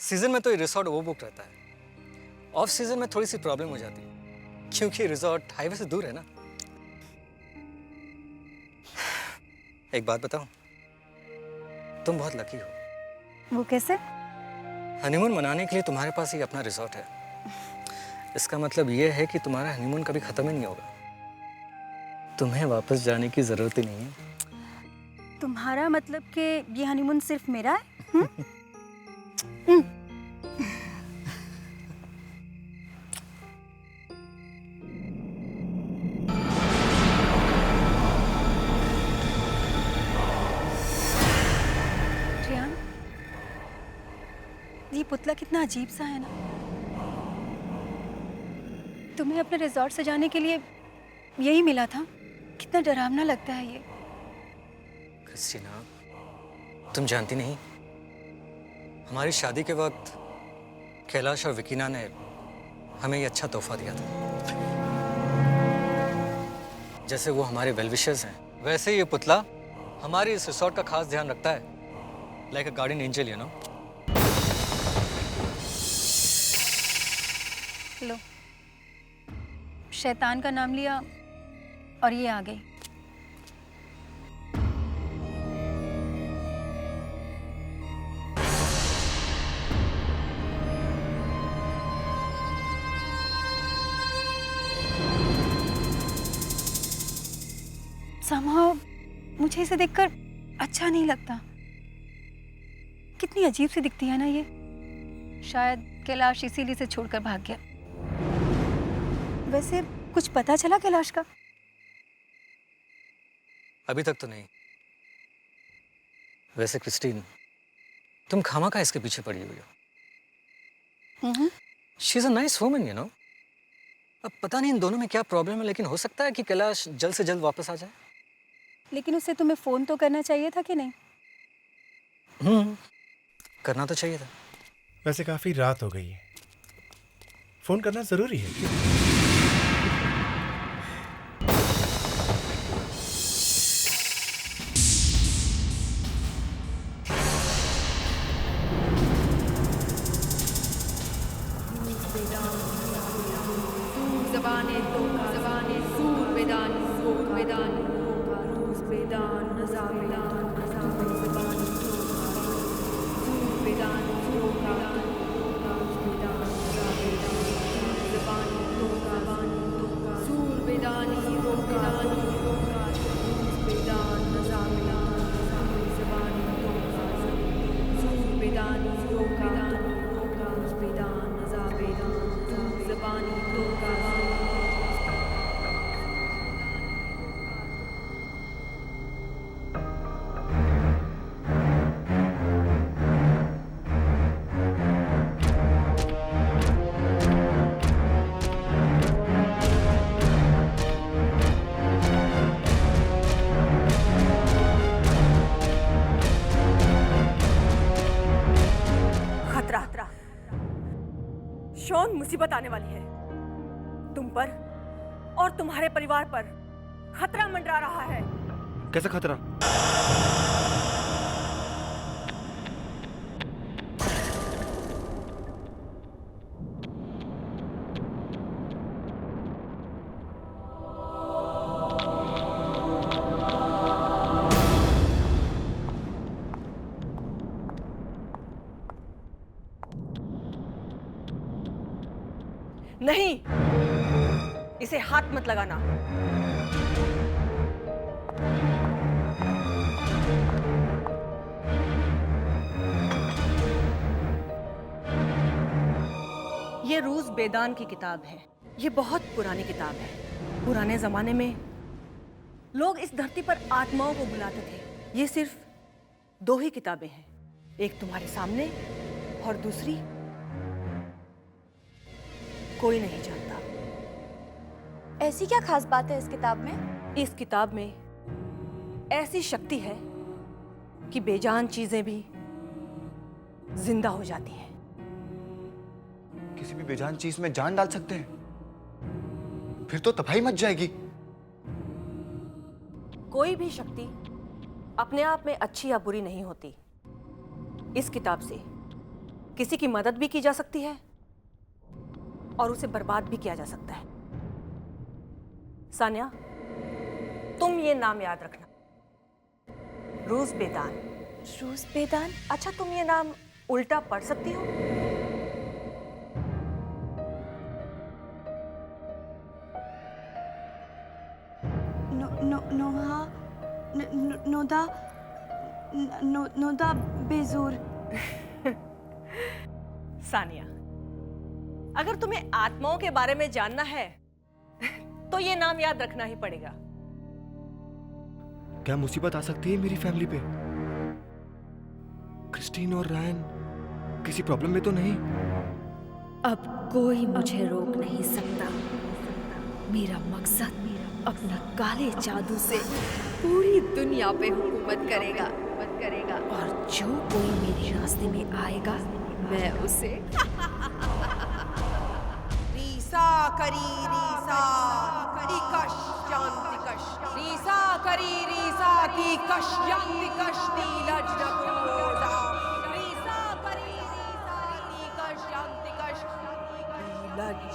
Season में तो ये रिसोर्ट ओवर बुक रहता है। ऑफ सीजन में थोड़ी सी प्रॉब्लम हो जाती है क्योंकि रिसोर्ट हाईवे से दूर है ना। एक बात बताऊं, तुम बहुत लकी हो। वो कैसे? हनीमून मनाने के लिए तुम्हारे पास ही अपना रिसोर्ट है। इसका मतलब ये है कि तुम्हारा हनीमून कभी खत्म ही नहीं होगा। तुम्हें वापस जाने की जरूरत ही नहीं है। तुम्हारा मतलब कि ये हनीमून सिर्फ मेरा है? हुँ? हुँ। रियान, ये पुतला कितना अजीब सा है ना। तुम्हें अपने रिजॉर्ट से जाने के लिए यही मिला था? कितना डरावना लगता है ये। क्रिस्टीना, तुम जानती नहीं, हमारी शादी के वक्त कैलाश और विकीना ने हमें ये अच्छा तोहफा दिया था। जैसे वो हमारे वेल विशर्स हैं, वैसे ये पुतला हमारे इस रिसोर्ट का खास ध्यान रखता है। Like a garden angel, you know. लो, शैतान का नाम लिया और ये आ गई। Somehow मुझे इसे देखकर अच्छा नहीं लगता। कितनी अजीब सी दिखती है ना ये। शायद कैलाश इसीलिए इसे छोड़कर भाग गया। वैसे कुछ पता चला कैलाश का? अभी तक तो नहीं। वैसे क्रिस्टीन, तुम खामखा इसके पीछे पड़ी हुई हो। She is a nice woman, you know. अब पता नहीं इन दोनों में क्या प्रॉब्लम है, लेकिन हो सकता है कि कैलाश जल्द से जल्द वापस आ जाए। लेकिन उसे तुम्हें फोन तो करना चाहिए था कि नहीं? करना तो चाहिए था। वैसे काफी रात हो गई है, फोन करना जरूरी है क्या? शॉन, मुसीबत आने वाली है। तुम पर और तुम्हारे परिवार पर खतरा मंडरा रहा है। कैसा खतरा? नहीं, इसे हाथ मत लगाना। ये रूस बेदान की किताब है। ये बहुत पुरानी किताब है। पुराने जमाने में लोग इस धरती पर आत्माओं को बुलाते थे। ये सिर्फ दो ही किताबें हैं, एक तुम्हारे सामने और दूसरी कोई नहीं जानता। ऐसी क्या खास बात है इस किताब में? इस किताब में ऐसी शक्ति है कि बेजान चीजें भी जिंदा हो जाती हैं। किसी भी बेजान चीज में जान डाल सकते हैं? फिर तो तबाही मच जाएगी। कोई भी शक्ति अपने आप में अच्छी या बुरी नहीं होती। इस किताब से किसी की मदद भी की जा सकती है और उसे बर्बाद भी किया जा सकता है। सानिया, तुम ये नाम याद रखना, रूस बेदान। रूस बेदान? अच्छा, तुम ये नाम उल्टा पढ़ सकती हो? नोहा नोदा नोदा बेजूर। सानिया, अगर तुम्हें आत्माओं के बारे में जानना है तो ये नाम याद रखना ही पड़ेगा। क्या मुसीबत आ सकती है मेरी फैमिली पे? क्रिस्टीन और रायन किसी प्रॉब्लम में तो नहीं? अब कोई मुझे रोक नहीं सकता। मेरा मकसद अपना काले जादू से पूरी दुनिया पे हुकूमत करेगा। और जो कोई मेरे रास्ते में आएगा मैं उसे रीसा करी रीसा तिकश यांतिकश रीसा करी रीसा तिकश यांतिकश नीलज नकोजा रीसा करी रीसा तिकश यांतिकश नीलज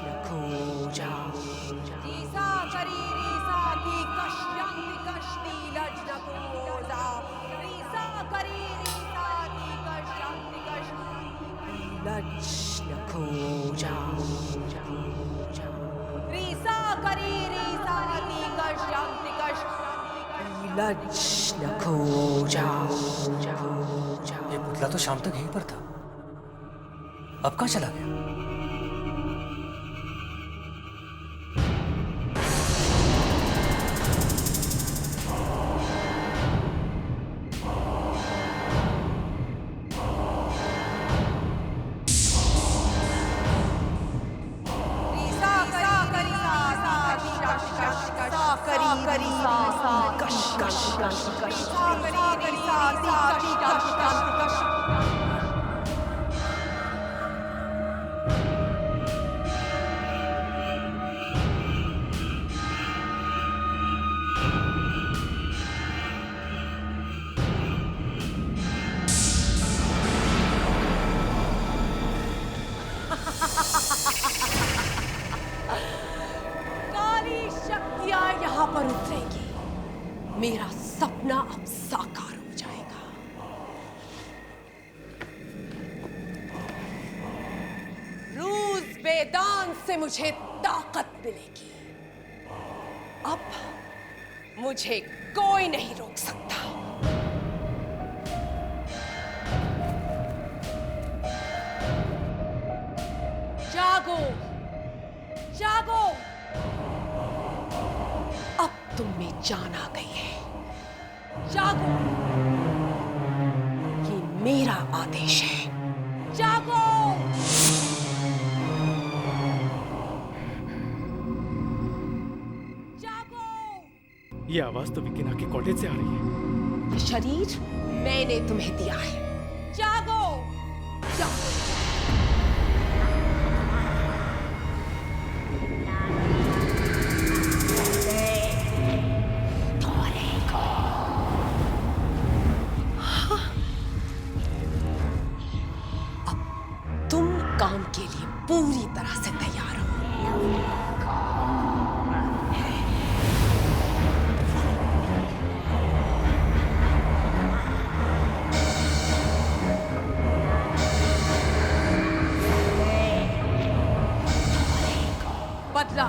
नकोजा रीसा करी रीसा तिकश यांतिकश नीलज नकोजा रीसा करी रीसा तिकश यांतिकश नीलज नकोजा रीसा करी रीसा तिकश यांतिकश नीलज नकोजा। ये पुतला तो शाम तक यहीं पर था, अब कहाँ चला गया? काली शक्तियां यहाँ पर उतरेगी, मेरा सपना अब साकार हो जाएगा। रूस बेदान से मुझे ताकत मिलेगी। अब मुझे कोई नहीं रोक सकता। जागो, जागो, अब तुम में जान आ गई है। जागो, ये मेरा आदेश है। जागो। जागो। ये आवाज तो विकिना के कॉटेज से आ रही है। ये शरीर मैंने तुम्हें दिया है। जागो, जागो। तुम काम के लिए पूरी तरह से तैयार हो। बदला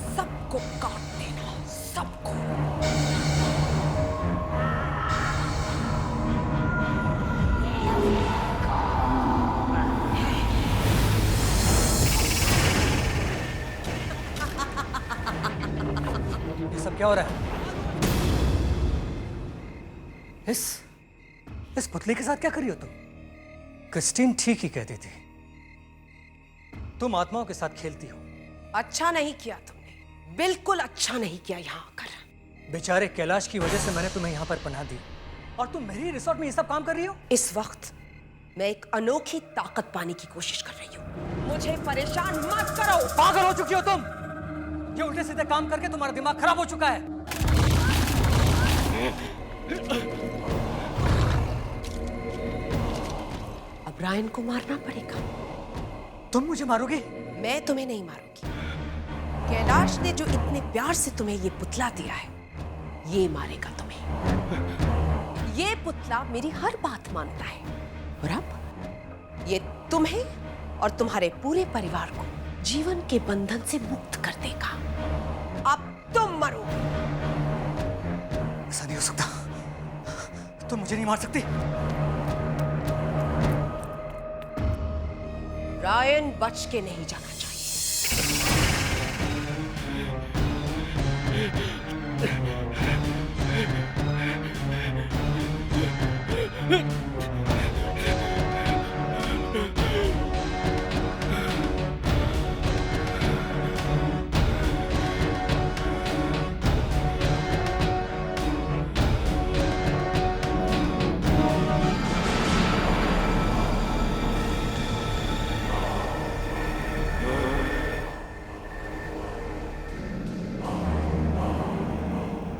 सबको काट देना, सबको। ये सब क्या हो रहा है? इस पुतले के साथ क्या कर रही हो तुम? क्रिस्टीन ठीक ही कहती थी, तुम आत्माओं के साथ खेलती हो। अच्छा नहीं किया तुमने, बिल्कुल अच्छा नहीं किया यहाँ आकर। बेचारे कैलाश की वजह से मैंने तुम्हें यहाँ पर पनाह दी और तुम मेरी रिसोर्ट में ये सब काम कर रही हो। इस वक्त मैं एक अनोखी ताकत पाने की कोशिश कर रही हूँ। मुझे परेशान मत करो। पागल हो चुकी हो तुम। ये उल्टे सीधे काम करके तुम्हारा दिमाग खराब हो चुका है। अब रायन को मारना पड़ेगा। तुम मुझे मारोगे? मैं तुम्हें नहीं मारूंगी। कैलाश ने जो इतने प्यार से तुम्हें ये पुतला दिया है, ये मारेगा तुम्हें। ये पुतला मेरी हर बात मानता है और अब ये तुम्हें और तुम्हारे पूरे परिवार को जीवन के बंधन से मुक्त कर देगा। अब तुम मरो। ऐसा नहीं हो सकता, तुम मुझे नहीं मार सकती। रायन बच के नहीं जाना चाहिए।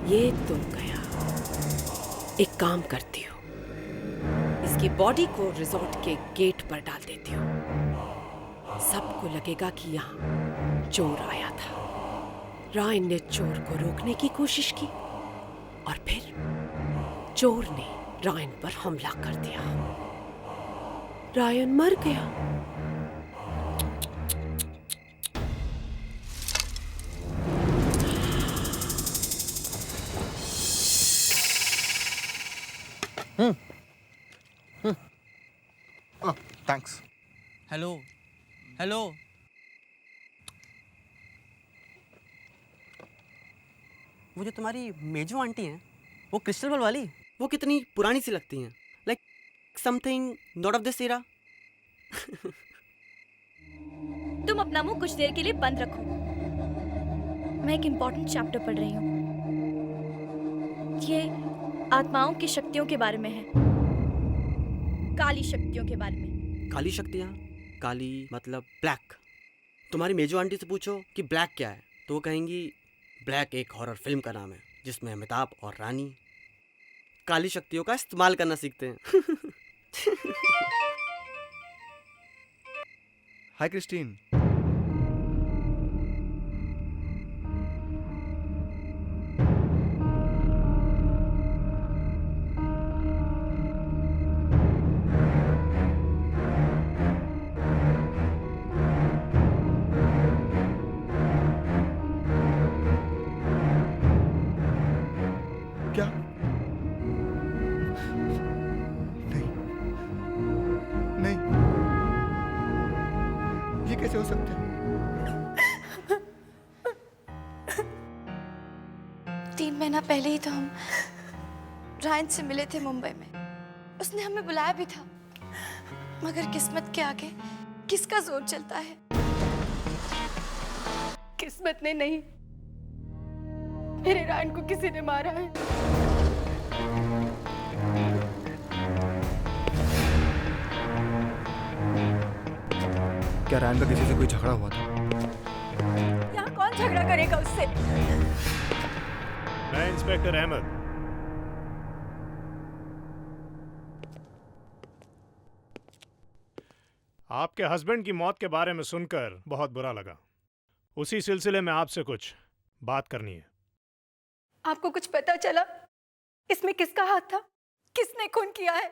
ये तो गया। एक काम करती हूँ, इसकी बॉडी को रिजॉर्ट के गेट पर डाल देती हूँ। सबको लगेगा कि यहाँ चोर आया था। रायन ने चोर को रोकने की कोशिश की और फिर चोर ने रायन पर हमला कर दिया। रायन मर गया। थैंक्स। हेलो हेलो, वो जो तुम्हारी मेजो आंटी हैं, वो क्रिस्टल बॉल वाली, वो कितनी पुरानी सी लगती हैं, like something not of this era. तुम अपना मुंह कुछ देर के लिए बंद रखो। मैं एक इम्पोर्टेंट चैप्टर पढ़ रही हूँ। ये आत्माओं की शक्तियों के बारे में है, काली शक्तियों के बारे में। काली शक्तियाँ? काली मतलब ब्लैक। तुम्हारी मेजो आंटी से पूछो कि ब्लैक क्या है, तो वो कहेंगी ब्लैक एक हॉरर फिल्म का नाम है जिसमें अमिताभ और रानी काली शक्तियों का इस्तेमाल करना सीखते हैं। हाय क्रिस्टीन। क्या? नहीं, नहीं, ये कैसे हो सकता है? 3 महीना पहले ही तो हम रायन से मिले थे मुंबई में। उसने हमें बुलाया भी था, मगर किस्मत के आगे किसका जोर चलता है। किस्मत ने नहीं, मेरे रायन को किसी ने मारा है। क्या रायन का किसी से कोई झगड़ा हुआ था? यहाँ कौन झगड़ा करेगा उससे? मैं इंस्पेक्टर अहमद। आपके हस्बैंड की मौत के बारे में सुनकर बहुत बुरा लगा। उसी सिलसिले में आपसे कुछ बात करनी है। आपको कुछ पता चला इसमें किसका हाथ था? किसने खून किया है?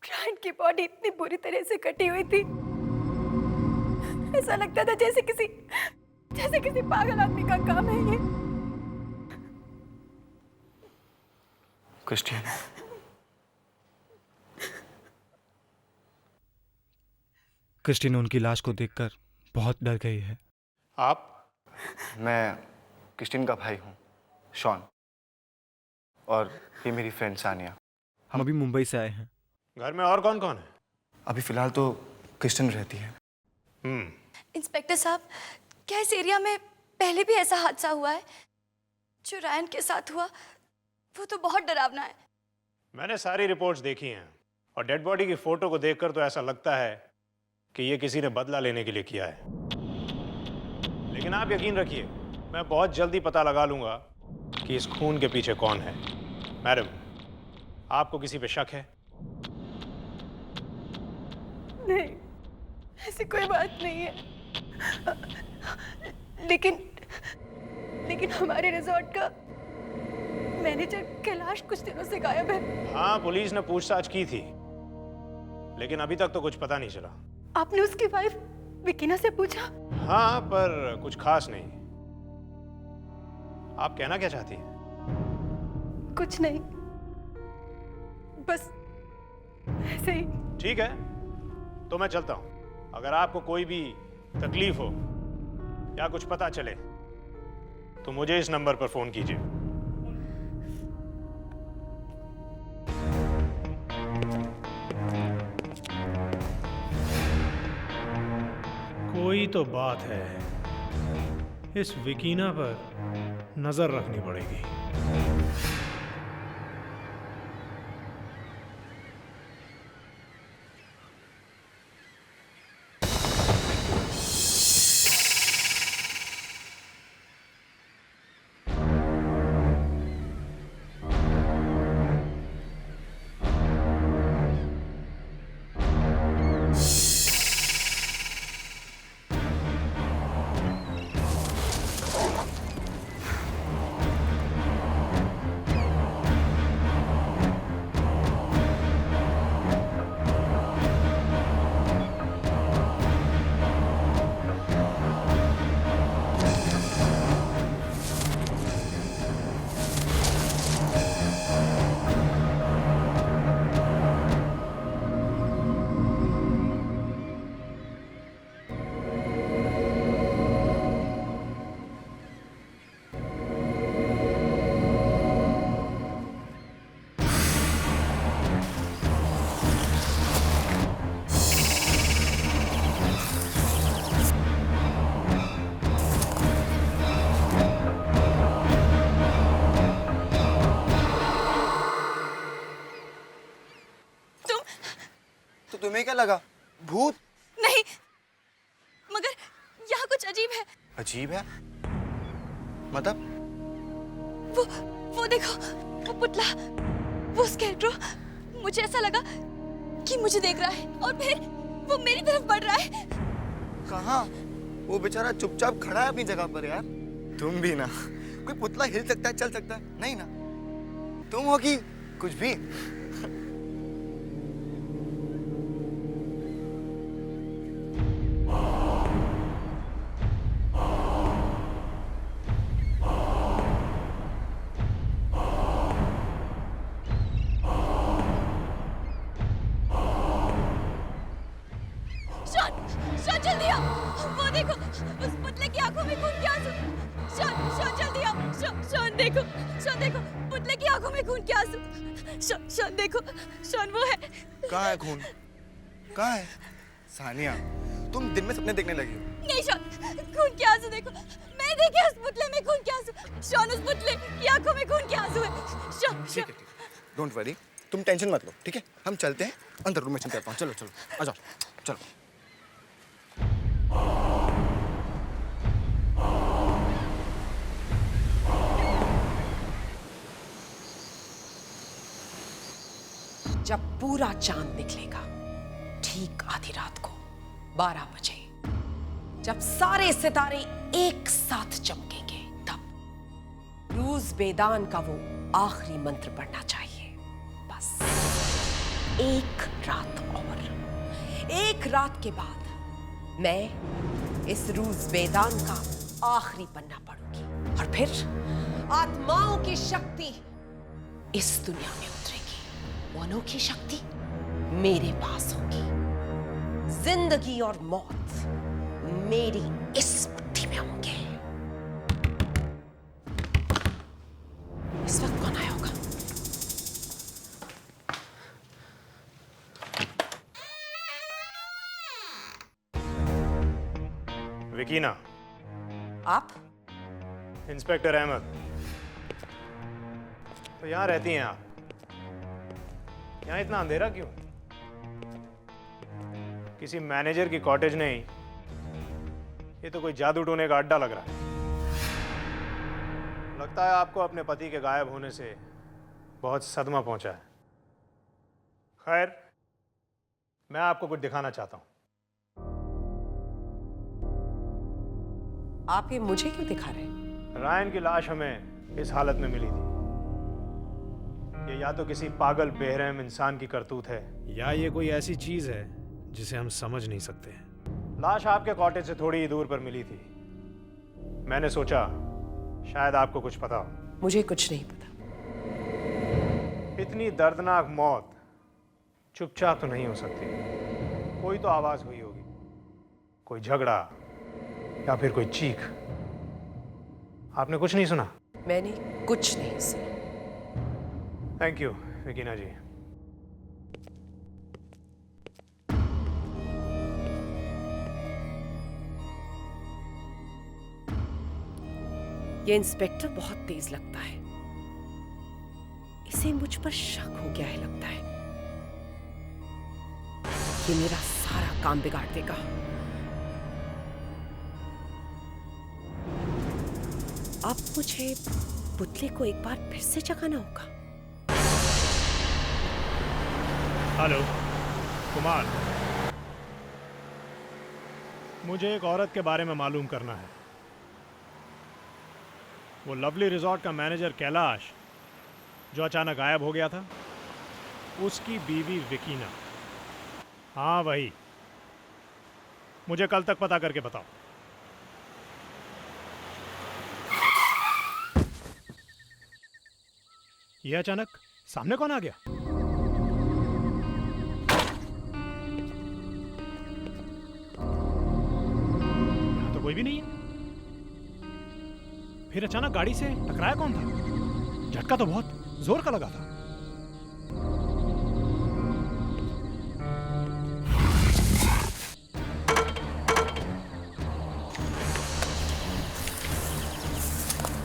रायन की बॉडी इतनी बुरी तरह से कटी हुई थी, ऐसा लगता था जैसे किसी पागल आदमी का काम है ये। क्रिस्टीन, क्रिस्टीन उनकी लाश को देखकर बहुत डर गई है। आप? मैं क्रिस्टीन का भाई हूँ, शॉन, और ये मेरी फ्रेंड सानिया। हम अभी मुंबई से आए हैं। घर में और कौन कौन है? अभी फिलहाल तो क्रिस्टीन रहती है। इंस्पेक्टर साहब, क्या इस एरिया में पहले भी ऐसा हादसा हुआ है? जो रायन के साथ हुआ वो तो बहुत डरावना है। मैंने सारी रिपोर्ट्स देखी हैं और डेड बॉडी की फोटो को देखकर तो ऐसा लगता है कि ये किसी ने बदला लेने के लिए किया है। लेकिन आप यकीन रखिए, मैं बहुत जल्दी पता लगा लूंगा कि इस खून के पीछे कौन है। मैडम, आपको किसी पे शक है? नहीं, ऐसी कोई बात नहीं है। लेकिन हमारे रिजॉर्ट का मैनेजर कैलाश कुछ दिनों से गायब है। हाँ, पुलिस ने पूछताछ की थी, लेकिन अभी तक तो कुछ पता नहीं चला। आपने उसकी वाइफ विकीना से पूछा? हाँ, पर कुछ खास नहीं। आप कहना क्या चाहती हैं? कुछ नहीं, बस ऐसे ही। ठीक है, तो मैं चलता हूं। अगर आपको कोई भी तकलीफ हो या कुछ पता चले तो मुझे इस नंबर पर फोन कीजिए। कोई तो बात है, इस विकीना पर नजर रखनी पड़ेगी। तुम्हें क्या लगा? भूत? नहीं, मगर यहाँ कुछ अजीब है। अजीब है? मतलब? वो देखो, वो पुतला, वो स्केलेटो। मुझे ऐसा लगा कि मुझे देख रहा है और फिर वो मेरी तरफ बढ़ रहा है। कहाँ? वो बेचारा चुपचाप खड़ा है अपनी जगह पर यार। तुम भी ना, कोई पुतला हिल सकता है, चल सकता है, नहीं ना? तुम हो कि कुछ भी? कहाँ है खून? कहाँ है? सानिया, तुम दिन में सपने देखने लगी हो। नहीं शॉन, खून के आंसू देखो। मैं देखे उस पुतले में खून के आंसू। शॉन, उस पुतले की आंखों में खून के आंसू है। शॉन, ठीक है, डोंट वरी, तुम टेंशन मत लो, ठीक है? हम चलते हैं अंदर, रूम में चलते हैं। चलो चलो, आ जाओ, चलो। जब पूरा चांद निकलेगा, ठीक आधी रात को 12 बजे, जब सारे सितारे एक साथ चमकेंगे, तब रूज बेदान का वो आखिरी मंत्र पढ़ना चाहिए। बस एक रात और, एक रात के बाद मैं इस रूज बेदान का आखिरी पन्ना पढ़ूंगी और फिर आत्माओं की शक्ति इस दुनिया में उतरेगी। वो अनोखी शक्ति मेरे पास होगी। जिंदगी और मौत मेरी इस बुद्धि में होंगे। इस वक्त कौन आया होगा? विकीना। आप? इंस्पेक्टर अहमद। तो यहाँ रहती हैं आप? यहाँ इतना अंधेरा क्यों? किसी मैनेजर की कॉटेज नहीं, ये तो कोई जादू टोने का अड्डा लग रहा है। लगता है आपको अपने पति के गायब होने से बहुत सदमा पहुंचा है। खैर, मैं आपको कुछ दिखाना चाहता हूं। आप ये मुझे क्यों दिखा रहे हैं? रायन की लाश हमें इस हालत में मिली थी। ये या तो किसी पागल बेरहम इंसान की करतूत है, या ये कोई ऐसी चीज है जिसे हम समझ नहीं सकते। लाश आपके कॉटेज से थोड़ी ही दूर पर मिली थी। मैंने सोचा शायद आपको कुछ पता हो। मुझे कुछ नहीं पता। इतनी दर्दनाक मौत चुपचाप तो नहीं हो सकती। कोई तो आवाज हुई होगी, कोई झगड़ा या फिर कोई चीख। आपने कुछ नहीं सुना? मैंने कुछ नहीं सुना। थैंक यू विकीना जी। ये इंस्पेक्टर बहुत तेज लगता है। इसे मुझ पर शक हो गया है लगता है। ये मेरा सारा काम बिगाड़ देगा। अब मुझे पुतले को एक बार फिर से जगाना होगा। हेलो कुमार, मुझे एक औरत के बारे में मालूम करना है। वो लवली रिजॉर्ट का मैनेजर कैलाश जो अचानक गायब हो गया था, उसकी बीवी विकीना। हाँ वही। मुझे कल तक पता करके बताओ। ये अचानक सामने कौन आ गया? यहां तो कोई भी नहीं है। फिर अचानक गाड़ी से टकराया कौन था? झटका तो बहुत जोर का लगा था।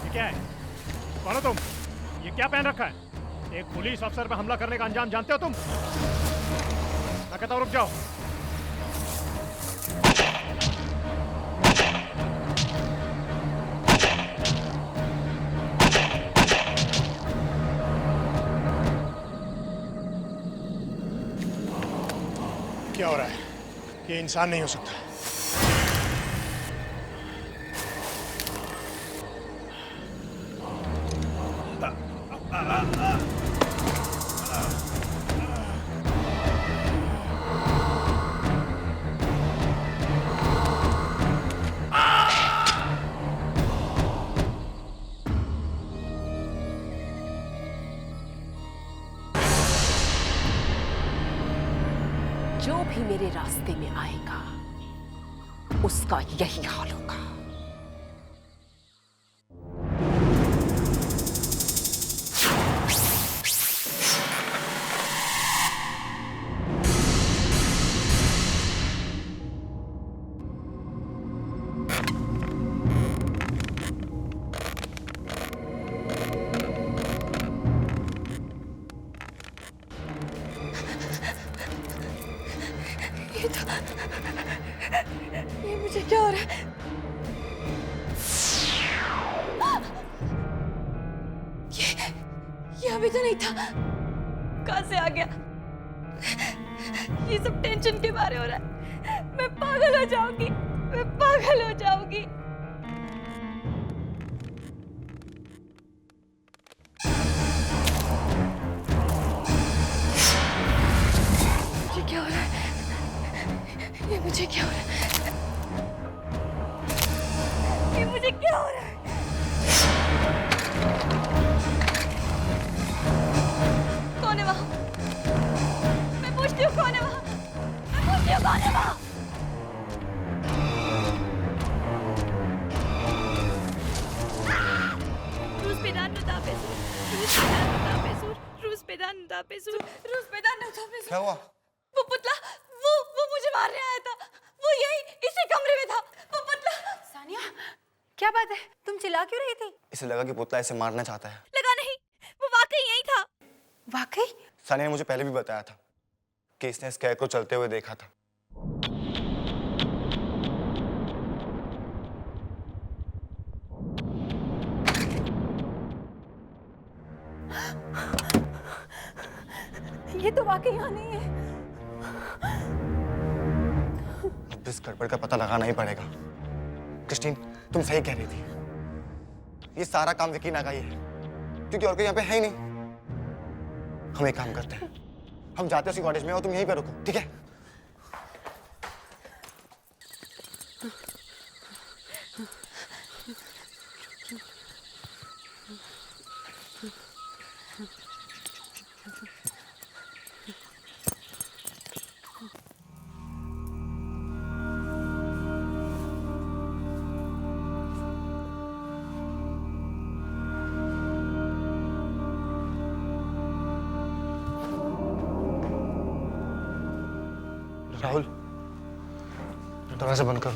ये क्या है? कौन हो तुम? ये क्या पहन रखा है? एक पुलिस अफसर पर हमला करने का अंजाम जानते हो तुम? मैं कहता हूं रुक जाओ। क्या हो रहा है? ये इंसान नहीं हो सकता। जो भी मेरे रास्ते में आएगा उसका यही हाल होगा। ये मुझे क्या हो रहा है? ये अभी तो नहीं था। कहाँ से आ गया? ये सब टेंशन के बारे हो रहा है। मैं पागल हो जाऊंगी। मैं पागल हो जाऊंगी। मुझे क्या हो रहा है? ये मुझे क्या हो रहा है? ये मुझे क्या हो रहा है? कौन है वहाँ? मैं पूछती हूँ कौन है वहाँ? मैं पूछती हूँ कौन है वहाँ? रूस पेदान नुतापेसूर, रूस पेदान नुतापेसूर, रूस पेदान नुतापेसूर, रूस पेदान नुतापेसूर। क्या हुआ? वो पुतला, वो मुझे मारने आया था। वो यही इसी कमरे में था। वो पुतला। सानिया, क्या बात है? तुम चिल्ला क्यों रही थी? इसे लगा कि पुतला इसे मारना चाहता है। लगा नहीं, वो वाकई यही था। वाकई? सानिया ने मुझे पहले भी बताया था कि इसने स्कैर को चलते हुए देखा था। ये तो वाकई यहाँ नहीं है। इस गड़बड़ का पता लगाना ही पड़ेगा। क्रिस्टीन, तुम सही कह रही थी, ये सारा काम विकीना का ही है, क्योंकि और कोई यहाँ पे है ही नहीं। हम एक काम करते हैं, हम जाते हैं उसी कॉटेज में और तुम यहीं पे रुको, ठीक है? राहुल, दरवाजा बंद करो।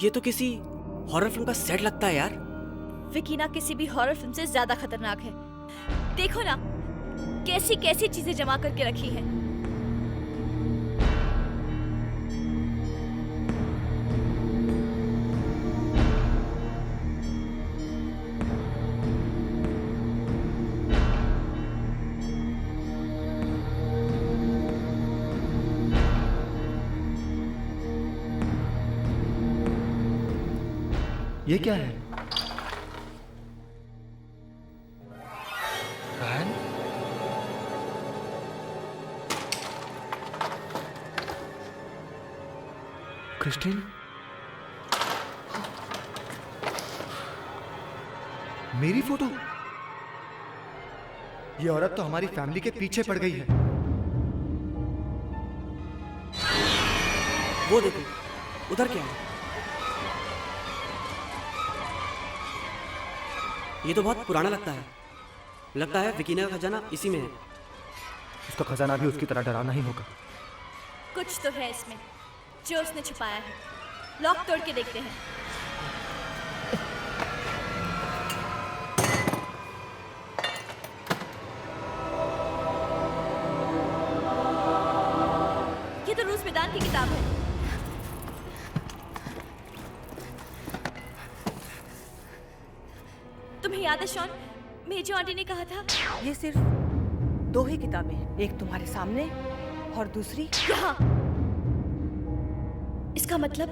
ये तो किसी हॉरर फिल्म का सेट लगता है यार। विकीना किसी भी हॉरर फिल्म से ज्यादा खतरनाक है। देखो ना कैसी कैसी चीजें जमा करके रखी है। ये क्या है? रायन? क्रिस्टीन? मेरी फोटो? ये औरत तो हमारी फैमिली के पीछे पड़ गई है। वो देखो, उधर क्या है? ये तो बहुत पुराना लगता है। लगता है विकीना का खजाना इसी में है। उसका खजाना भी उसकी तरह डरावना ही होगा। कुछ तो है इसमें जो उसने छुपाया है। लॉक तोड़ के देखते हैं। ये तो रूस बेदान की किताब है। तुम्हें याद है शॉन, मेजो आंटी ने कहा था ये सिर्फ दो ही किताबें हैं, एक तुम्हारे सामने और दूसरी यहाँ। इसका मतलब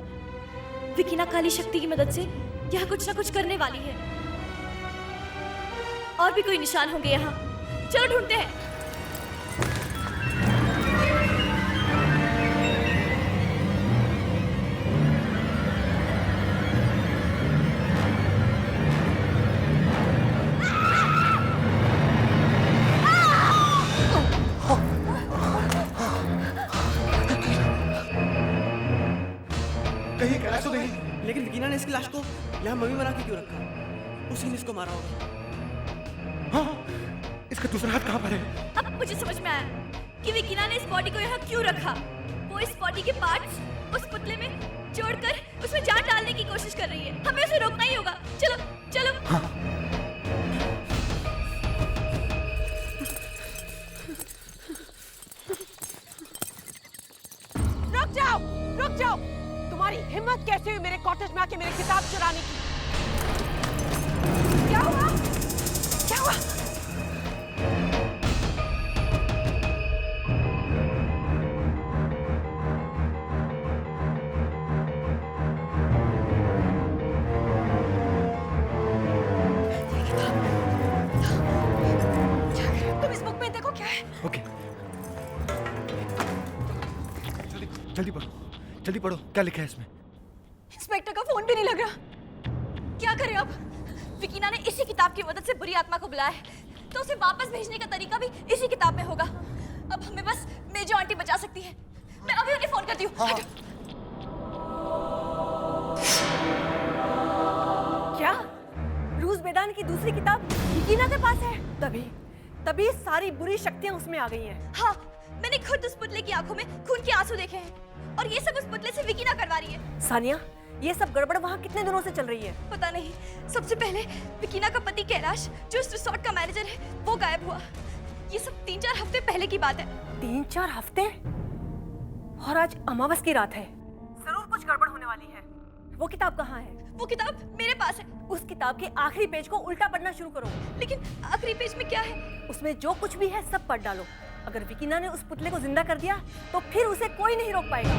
विकीना काली शक्ति की मदद से यहाँ कुछ ना कुछ करने वाली है। और भी कोई निशान होंगे यहाँ। चलो ढूंढते हैं। कहीं कैलाश तो नहीं? लेकिन विकीना ने इसकी लाश को यहाँ मम्मी बना के क्यों रखा? उसी ने इसको मारा होगा। हाँ, इसका दूसरा हाथ कहाँ पर है? अब मुझे समझ में आया कि विकीना ने इस बॉडी को यहाँ क्यों रखा। वो इस बॉडी के पार्ट्स उस पुतले में जोड़कर उसमें जान डालने की कोशिश कर रही है। हमें उसे रोकना ही होगा। चलो चलो। हाँ। रुक जाओ, रुक जाओ। तुम्हारी हिम्मत कैसे हुई मेरे कॉटेज में आके मेरी किताब चुराने की? क्या हुआ? क्या हुआ? तुम इस बुक में देखो क्या है। ओके, जल्दी पढ़ो, जल्दी पढ़ो, क्या लिखा है इसमें? इंस्पेक्टर का फोन भी नहीं लग रहा। क्या करें अब? विकीना ने इसी किताब की मदद से बुरी आत्मा को बुलाया है, तो उसे वापस भेजने का तरीका भी इसी किताब में होगा। अब हमें बस मेजो आंटी बचा सकती है। मैं अभी उन्हें फोन करती हूँ। हाँ। क्या रूस बेदान की दूसरी किताब विकीना के पास है? तभी सारी बुरी शक्तियां उसमें आ गई हैं। हाँ, मैंने खुद उस पुतले की आंखों में खून के आंसू देखे हैं और ये सब उस पुतले से विकीना करवा रही है। सानिया, ये सब गड़बड़ वहाँ कितने दिनों से चल रही है? पता नहीं। सबसे पहले विकीना का पति कैलाश, जो इस रिसोर्ट का मैनेजर है, वो गायब हुआ। ये सब 3-4 हफ्ते पहले की बात है। 3-4 हफ्ते? और आज अमावस की रात है। जरूर कुछ गड़बड़ होने वाली है। वो किताब कहाँ है? वो किताब मेरे पास है। उस किताब के आखिरी पेज को उल्टा पढ़ना शुरू करो। लेकिन आखिरी पेज में क्या है? उसमें जो कुछ भी है सब पढ़ डालो। अगर विकीना ने उस पुतले को जिंदा कर दिया तो फिर उसे कोई नहीं रोक पाएगा।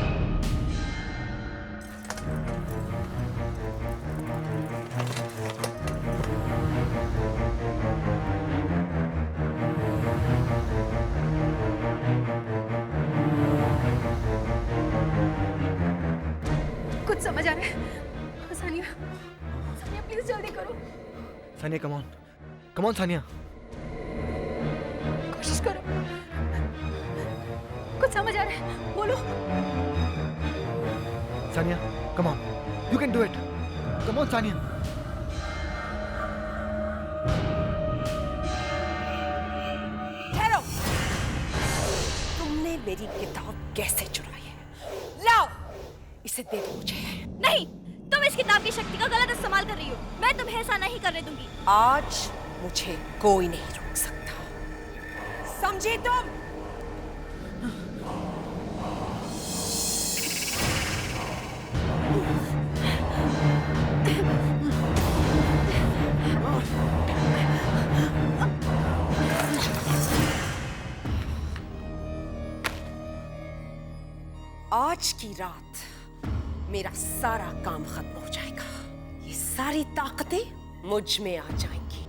कुछ समझ आ रहा है। सानिया, सानिया प्लीज जल्दी करो। सानिया कम ऑन सानिया, कोशिश करो। कुछ समझ आ रहा है, बोलो। Sania come on, you can do it, come on Sania. ठहरो, तुमने मेरी किताब कैसे चुराई है? लाओ इसे दे दो मुझे। नहीं, तुम इस किताब की शक्ति का गलत इस्तेमाल कर रही हो। मैं तुम्हें ऐसा नहीं करने दूंगी। आज मुझे कोई नहीं रोक सकता, समझे तुम? आज की रात मेरा सारा काम खत्म हो जाएगा। ये सारी ताकतें मुझ में आ जाएंगी।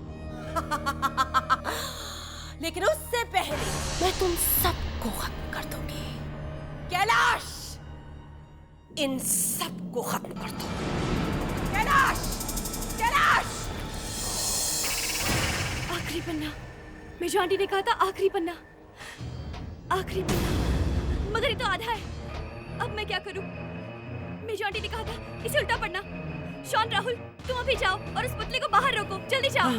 लेकिन उससे पहले मैं तुम सबको खत्म कर दूंगी। कैलाश, इन सबको खत्म कर दो। कैलाश, कैलाश! आखिरी पन्ना, मेजो आंटी ने कहा था आखिरी पन्ना, आखिरी पन्ना, मगर ये तो आधा है। अब मैं क्या करूं? मेजो आंटी ने कहा था इसे उल्टा पढ़ना। शॉन, राहुल, तुम अभी जाओ और उस पुतले को बाहर रोको। जल्दी जाओ।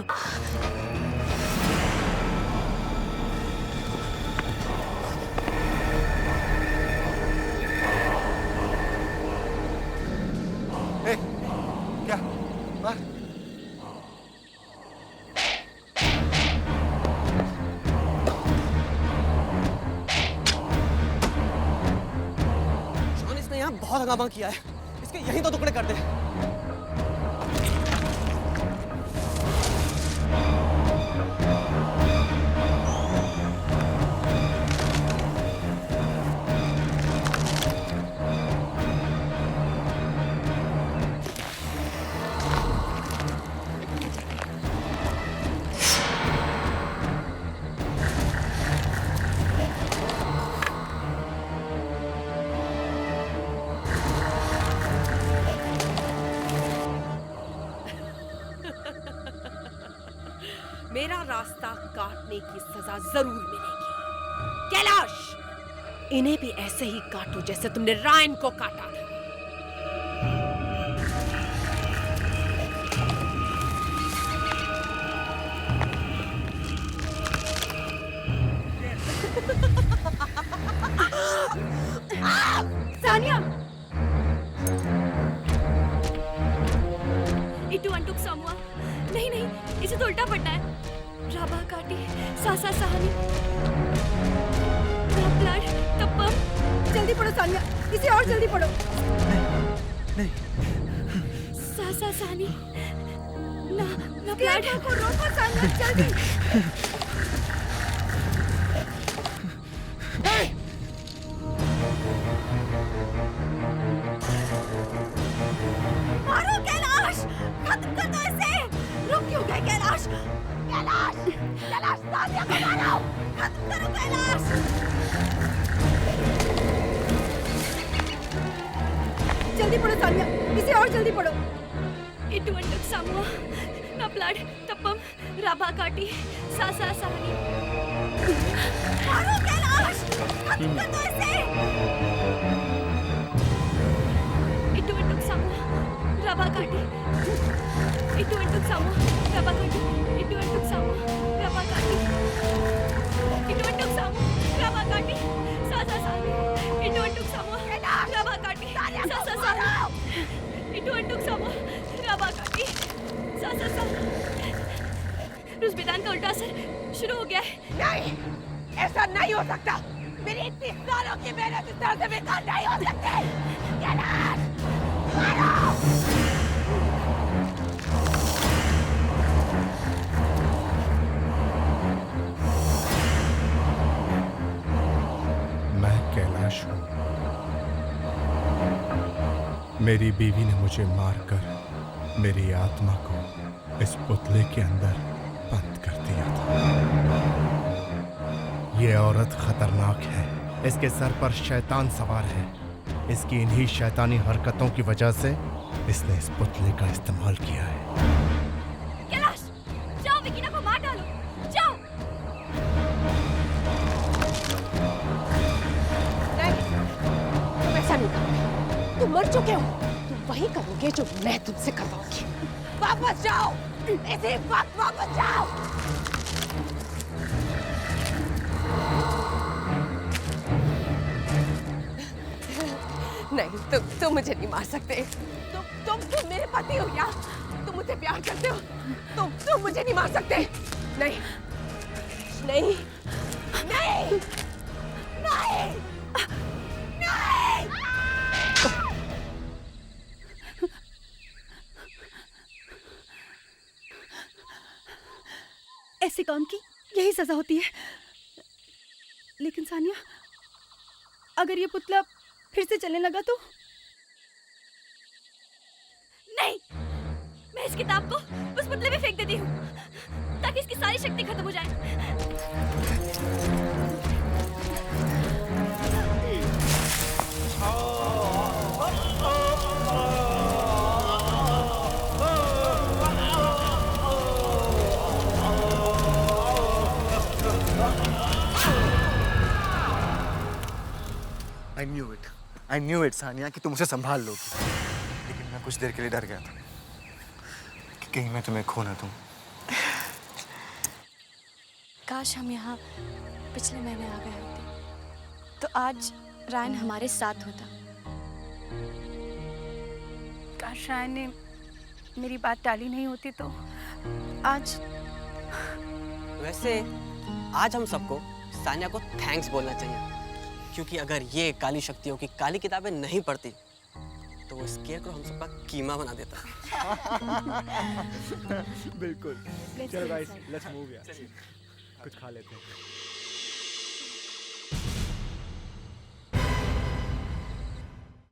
ए, क्या मार? शॉन, इसने यहाँ बहुत हंगामा किया है, इसके यहीं तो टुकड़े कर दे। मेरा रास्ता काटने की सजा जरूर मिलेगी। कैलाश, इन्हें भी ऐसे ही काटो जैसे तुमने रायन को काटा था। सानिया, इटू अंटुक सामुआ। नहीं नहीं, इसे तो उल्टा पढ़ना है। राबा काटी, सासा सहानी, रापलाड, तप्पम। जल्दी पढ़ो सानिया, इसे और जल्दी पढ़ो। नहीं, सासा सहानी, ना प्लाड को रोको सानिया, जल्दी। मारो कैलाश, खत्म कर दो इसे। रुक क्यों गए कैलाश? कैलाश, कैलाश, सानिया को मारो, खत्म करो कैलाश। जल्दी पढ़ो सानिया, इसे और जल्दी पढ़ो। इटू अंटुक सामुआ, ना प्लाड, तप्पम, राबा काटी, सासा सहानी। मारो कैलाश, खत्म कर दो इसे। इटू अंटुक सामुआ, राबा काटी, इटू अंटुक सामुआ, राबा काटी, इटू अंटुक सामुआ, राबा काटी, इटू अंटुक सामुआ, राबा काटी, सासा सहानी, इटू अंटुक सामुआ, राबा काटी, सासा सहानी, इटू अंटुक सामुआ, राबा काटी, सासा सहानी। रुज़बेदान का उल्टा असर शुरू हो गया है। नहीं, ऐसा नहीं हो सकता। मेरी इतनी सालों की मेहनत इस तरह से बेकार नहीं हो सकती। कैलाश, मारो! मेरी बीवी ने मुझे मारकर मेरी आत्मा को इस पुतले के अंदर बंद कर दिया था। ये औरत खतरनाक है। इसके सर पर शैतान सवार है। इसकी इन्हीं शैतानी हरकतों की वजह से इसने इस पुतले का इस्तेमाल किया है। कैलाश, जाओ विकीना को मार डालो, जाओ। तुम ऐसा नहीं करोगे। तुम मर चुके हो। तुम वही करोगे जो मैं तुमसे करवाऊंगी। वापस जाओ, इसी वक्त वापस जाओ। नहीं, तुम मुझे नहीं मार सकते। तुम मेरे पति हो क्या? तुम मुझसे प्यार करते हो। तुम मुझे नहीं मार सकते। नहीं, नहीं, नहीं, नहीं, नहीं। ऐसे काम की यही सजा होती है। लेकिन सानिया, अगर ये पुतला फिर से चलने लगा तो? नहीं, मैं इस किताब को उस पुतले में फेंक देती हूँ ताकि इसकी सारी शक्ति खत्म हो जाए। I knew it, सानिया, कि तुम उसे संभाल लोगी। लेकिन मैं कुछ देर के लिए डर गया था कि कहीं मैं तुम्हें खो ना दूं। काश हम यहाँ पिछले महीने आ गए होते तो आज रायन हमारे साथ होता। काश रायन ने मेरी बात टाली नहीं होती तो आज। वैसे आज हम सबको सानिया को थैंक्स बोलना चाहिए, क्योंकि अगर ये काली शक्तियों की काली किताबें नहीं पढ़ती तो वो स्केयरक्रॉ हम सबका कीमा बना देता। बिल्कुल। चलो गाइस, लेट्स मूव यार। कुछ खा लेते हैं।